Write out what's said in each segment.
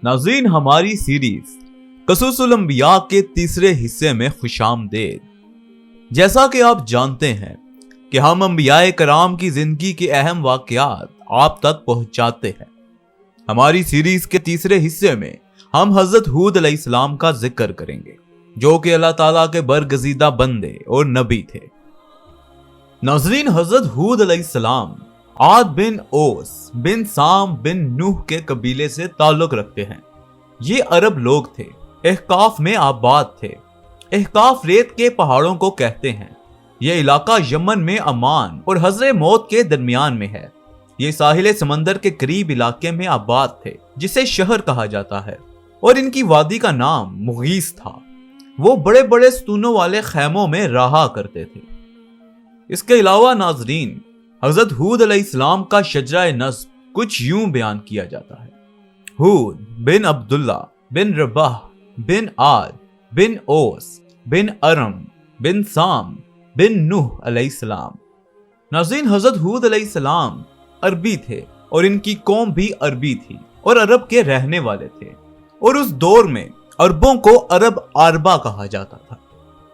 ناظرین، ہماری سیریز قصص الانبیاء کے تیسرے حصے میں خوش آمدید۔ جیسا کہ آپ جانتے ہیں کہ ہم انبیاء کرام کی زندگی کے اہم واقعات آپ تک پہنچاتے ہیں۔ ہماری سیریز کے تیسرے حصے میں ہم حضرت ہود علیہ السلام کا ذکر کریں گے، جو کہ اللہ تعالیٰ کے برگزیدہ بندے اور نبی تھے۔ ناظرین، حضرت ہود علیہ السلام عاد بن اوس بن سام بن نوح کے قبیلے سے تعلق رکھتے ہیں۔ یہ عرب لوگ تھے، احقاف میں آباد تھے۔ احقاف ریت کے پہاڑوں کو کہتے ہیں۔ یہ علاقہ یمن میں عمان اور حضر موت کے درمیان میں ہے۔ یہ ساحل سمندر کے قریب علاقے میں آباد تھے، جسے شہر کہا جاتا ہے، اور ان کی وادی کا نام مغیث تھا۔ وہ بڑے بڑے ستونوں والے خیموں میں رہا کرتے تھے۔ اس کے علاوہ ناظرین، حضرت ہود علیہ السلام کا شجرہ نسب کچھ یوں بیان کیا جاتا ہے: ہود بن عبداللہ بن رباح بن عاد بن اوس بن ارم بن سام بن نوح علیہ السلام۔ ناظرین، حضرت ہود علیہ السلام عربی تھے اور ان کی قوم بھی عربی تھی اور عرب کے رہنے والے تھے، اور اس دور میں عربوں کو عرب عربہ کہا جاتا تھا۔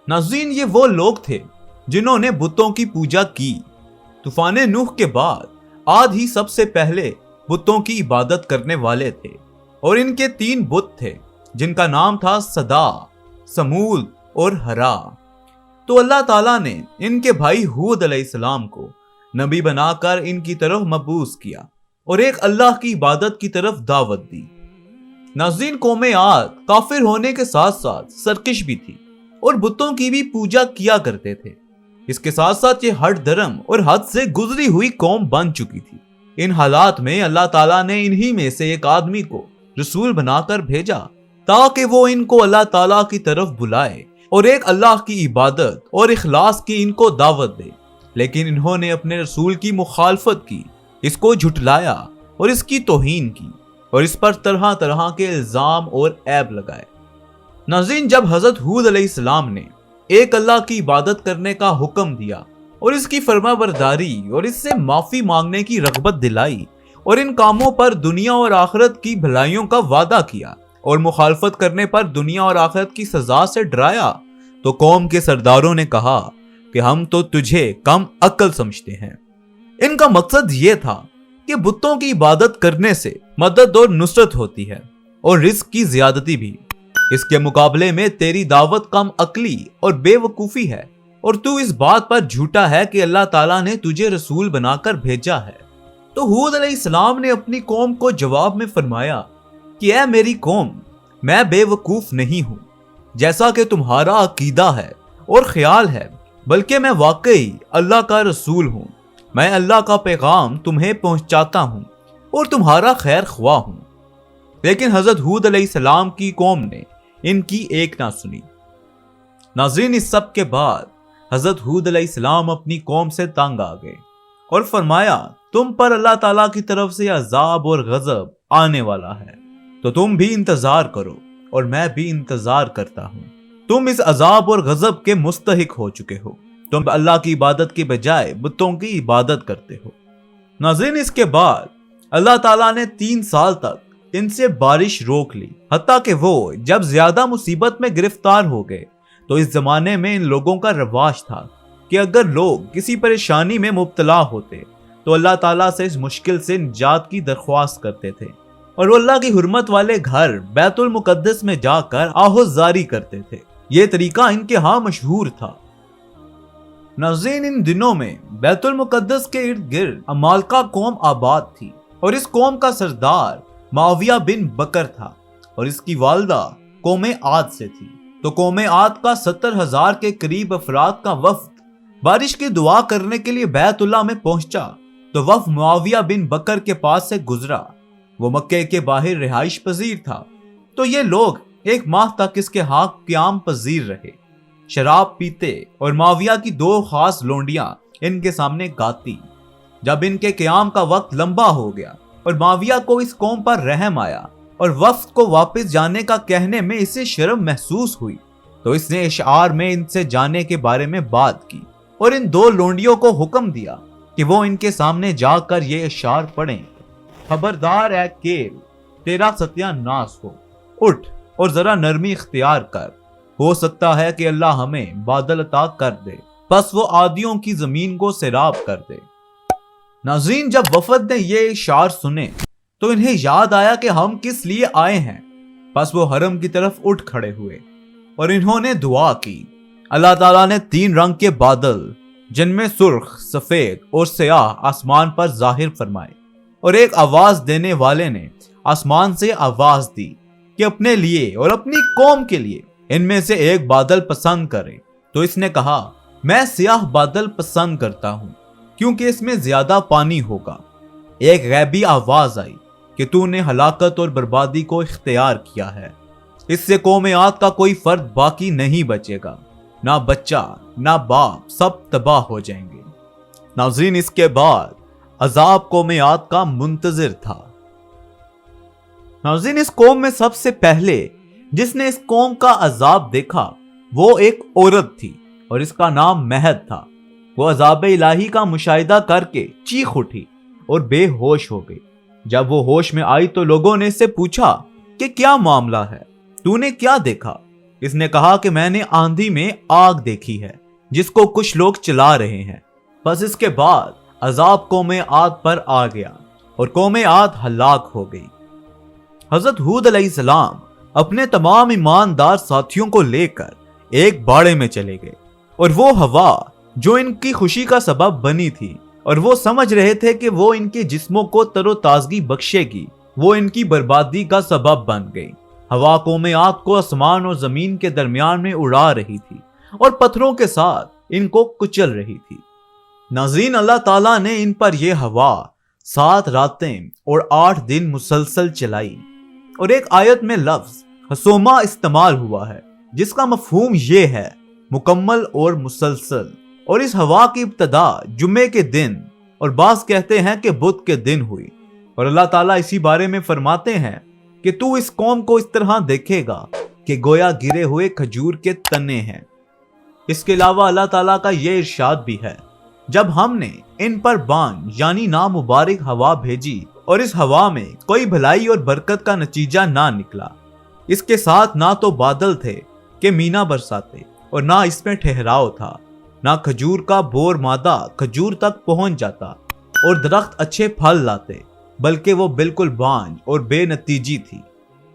ناظرین، یہ وہ لوگ تھے جنہوں نے بتوں کی پوجا کی۔ طوفان نوح کے بعد عاد ہی سب سے پہلے بتوں کی عبادت کرنے والے تھے، اور ان کے 3 بت تھے جن کا نام تھا صدا، سمود اور ہرا۔ تو اللہ تعالیٰ نے ان کے بھائی ہود علیہ السلام کو نبی بنا کر ان کی طرف مبعوث کیا اور ایک اللہ کی عبادت کی طرف دعوت دی۔ ناظرین، قوم عاد کافر ہونے کے ساتھ ساتھ سرکش بھی تھی اور بتوں کی بھی پوجا کیا کرتے تھے۔ اس کے ساتھ ساتھ یہ ہٹ درم اور حد سے گزری ہوئی قوم بن چکی تھی۔ ان حالات میں اللہ تعالیٰ نے انہی میں سے ایک آدمی کو رسول بنا کر بھیجا تاکہ وہ ان کو اللہ تعالیٰ کی طرف بلائے اور ایک اللہ کی عبادت اور اخلاص کی ان کو دعوت دے۔ لیکن انہوں نے اپنے رسول کی مخالفت کی، اس کو جھٹلایا اور اس کی توہین کی، اور اس پر طرح طرح کے الزام اور عیب لگائے۔ ناظرین، جب حضرت ہود علیہ السلام نے ایک اللہ کی عبادت کرنے کا حکم دیا اور اس کی فرما برداری اور اس سے معافی مانگنے کی رغبت دلائی، اور ان کاموں پر دنیا اور آخرت کی بھلائیوں کا وعدہ کیا اور مخالفت کرنے پر دنیا اور آخرت کی سزا سے ڈرایا، تو قوم کے سرداروں نے کہا کہ ہم تو تجھے کم عقل سمجھتے ہیں۔ ان کا مقصد یہ تھا کہ بتوں کی عبادت کرنے سے مدد اور نصرت ہوتی ہے اور رزق کی زیادتی بھی۔ اس کے مقابلے میں تیری دعوت کم عقلی اور بے وقوفی ہے، اور تو اس بات پر جھوٹا ہے کہ اللہ تعالیٰ نے تجھے رسول بنا کر بھیجا ہے۔ تو ہود علیہ السلام نے اپنی قوم کو جواب میں فرمایا کہ اے میری قوم، میں بے وقوف نہیں ہوں جیسا کہ تمہارا عقیدہ ہے اور خیال ہے، بلکہ میں واقعی اللہ کا رسول ہوں۔ میں اللہ کا پیغام تمہیں پہنچاتا ہوں اور تمہارا خیر خواہ ہوں۔ لیکن حضرت ہود علیہ السلام کی قوم نے ان کی ایک نہ سنی۔ ناظرین، اس سب کے بعد حضرت ہود علیہ السلام اپنی قوم سے تنگ آ گئے اور فرمایا، تم پر اللہ تعالیٰ کی طرف سے عذاب اور غضب آنے والا ہے، تو تم بھی انتظار کرو اور میں بھی انتظار کرتا ہوں۔ تم اس عذاب اور غضب کے مستحق ہو چکے ہو۔ تم اللہ کی عبادت کی بجائے بتوں کی عبادت کرتے ہو۔ ناظرین، اس کے بعد اللہ تعالیٰ نے 3 سال تک ان سے بارش روک لی، حتیٰ کہ وہ جب زیادہ مصیبت میں گرفتار ہو گئے تو اس زمانے میں ان لوگوں کا رواج تھا کہ اگر لوگ کسی پریشانی میں مبتلا ہوتے تو اللہ تعالیٰ سے اس مشکل سے نجات کی درخواست کرتے تھے، اور وہ اللہ کی حرمت والے گھر بیت المقدس میں جا کر آہوزاری کرتے تھے۔ یہ طریقہ ان کے ہاں مشہور تھا۔ ناظرین، ان دنوں میں بیت المقدس کے ارد گرد عمالقہ قوم آباد تھی، اور اس قوم کا سردار معاویہ بن بکر تھا، اور اس کی والدہ قوم عاد سے تھی۔ تو قوم عاد کا 70,000 کے قریب افراد کا وفد بارش کی دعا کرنے کے لیے بیت اللہ میں پہنچا تو وفد معاویہ بن بکر کے پاس سے گزرا۔ وہ مکے کے باہر رہائش پذیر تھا، تو یہ لوگ 1 ماہ تک اس کے ہاں قیام پذیر رہے، شراب پیتے، اور معاویہ کی 2 خاص لونڈیاں ان کے سامنے گاتی۔ جب ان کے قیام کا وقت لمبا ہو گیا اور معاویہ کو اس قوم پر رحم آیا اور وفد کو واپس جانے کا کہنے میں اسے شرم محسوس ہوئی، تو اس نے اشعار میں ان سے جانے کے بارے میں بات کی اور ان 2 لونڈیوں کو حکم دیا کہ وہ ان کے سامنے جا کر یہ اشعار پڑھیں: خبردار اے کیل، تیرا ستیہ ناس ہو، اٹھ اور ذرا نرمی اختیار کر، ہو سکتا ہے کہ اللہ ہمیں بادل عطا کر دے، پس وہ عادیوں کی زمین کو سیراب کر دے۔ ناظرین، جب وفد نے یہ اشعار سنے تو انہیں یاد آیا کہ ہم کس لیے آئے ہیں، پس وہ حرم کی طرف اٹھ کھڑے ہوئے اور انہوں نے دعا کی۔ اللہ تعالیٰ نے 3 رنگ کے بادل جن میں سرخ، سفید اور سیاہ آسمان پر ظاہر فرمائے، اور ایک آواز دینے والے نے آسمان سے آواز دی کہ اپنے لیے اور اپنی قوم کے لیے ان میں سے ایک بادل پسند کرے۔ تو اس نے کہا، میں سیاہ بادل پسند کرتا ہوں کیونکہ اس میں زیادہ پانی ہوگا۔ ایک غیبی آواز آئی کہ تو نے ہلاکت اور بربادی کو اختیار کیا ہے، اس سے قوم عاد کا کوئی فرد باقی نہیں بچے گا، نہ بچہ نہ باپ، سب تباہ ہو جائیں گے۔ ناظرین، اس کے بعد عذاب قوم عاد کا منتظر تھا۔ ناظرین، اس قوم میں سب سے پہلے جس نے اس قوم کا عذاب دیکھا وہ ایک عورت تھی اور اس کا نام مہد تھا۔ وہ عذاب الہی کا مشاہدہ کر کے چیخ اٹھی اور بے ہوش ہو گئی۔ جب وہ ہوش میں آئی تو لوگوں نے اس سے پوچھا کہ کیا معاملہ ہے، تو نے کیا دیکھا؟ اس نے کہا کہ میں نے آندھی میں آگ دیکھی ہے جس کو کچھ لوگ چلا رہے ہیں۔ بس اس کے بعد عذاب قوم عاد پر آ گیا اور قوم عاد ہلاک ہو گئی۔ حضرت ہود علیہ السلام اپنے تمام ایماندار ساتھیوں کو لے کر ایک باڑے میں چلے گئے، اور وہ ہوا جو ان کی خوشی کا سبب بنی تھی اور وہ سمجھ رہے تھے کہ وہ ان کے جسموں کو تر و تازگی بخشے گی، وہ ان کی بربادی کا سبب بن گئی۔ ہوا قوم عاد کو آسمان اور زمین کے درمیان میں اڑا رہی تھی اور پتھروں کے ساتھ ان کو کچل رہی تھی۔ ناظرین، اللہ تعالیٰ نے ان پر یہ ہوا 7 راتیں اور 8 دن مسلسل چلائی، اور ایک آیت میں لفظ حسوما استعمال ہوا ہے جس کا مفہوم یہ ہے مکمل اور مسلسل، اور اس ہوا کی ابتدا جمعے کے دن اور بعض کہتے ہیں کہ بدھ کے دن ہوئی، اور اللہ تعالیٰ اسی بارے میں فرماتے ہیں کہ تو اس قوم کو اس طرح دیکھے گا کہ گویا گرے ہوئے کھجور کے تنے ہیں۔ اس کے علاوہ اللہ تعالیٰ کا یہ ارشاد بھی ہے، جب ہم نے ان پر بان یعنی نامبارک ہوا بھیجی اور اس ہوا میں کوئی بھلائی اور برکت کا نتیجہ نہ نکلا، اس کے ساتھ نہ تو بادل تھے کہ مینا برساتے اور نہ اس میں ٹھہراؤ تھا، نہ کھجور کا بور مادہ کھجور تک پہنچ جاتا اور درخت اچھے پھل لاتے، بلکہ وہ بالکل بانج اور بے نتیجی تھی،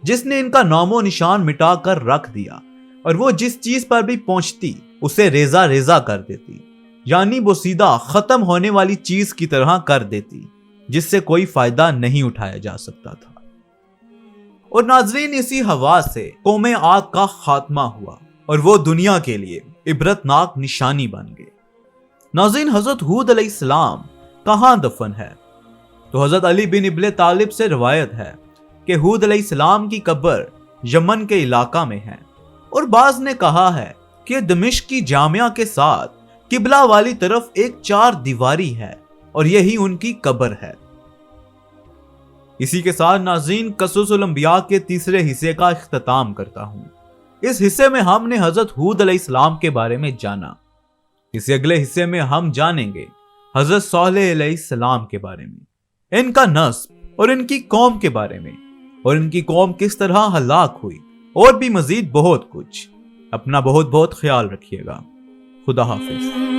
جس نے ان کا نام و نشان مٹا کر رکھ دیا، اور وہ جس چیز پر بھی پہنچتی اسے ریزہ ریزہ کر دیتی، یعنی وہ سیدھا ختم ہونے والی چیز کی طرح کر دیتی جس سے کوئی فائدہ نہیں اٹھایا جا سکتا تھا۔ اور ناظرین، اسی ہوا سے قوم عاد کا خاتمہ ہوا اور وہ دنیا کے لیے عبرتناک نشانی بن گئے۔ ناظرین، حضرت ہود علیہ السلام کہاں دفن ہے؟ تو حضرت علی بن ابی طالب سے روایت ہے کہ ہود علیہ السلام کی قبر یمن کے علاقہ میں ہے، اور بعض نے کہا ہے کہ دمشق کی جامعہ کے ساتھ قبلہ والی طرف ایک 4 دیواری ہے اور یہی ان کی قبر ہے۔ اسی کے ساتھ ناظرین، قصص الانبیاء کے تیسرے حصے کا اختتام کرتا ہوں۔ اس حصے میں ہم نے حضرت ہود علیہ السلام کے بارے میں جانا۔ اس اگلے حصے میں ہم جانیں گے حضرت صالح علیہ السلام کے بارے میں، ان کا نسب اور ان کی قوم کے بارے میں، اور ان کی قوم کس طرح ہلاک ہوئی، اور بھی مزید بہت کچھ۔ اپنا بہت بہت خیال رکھیے گا۔ خدا حافظ۔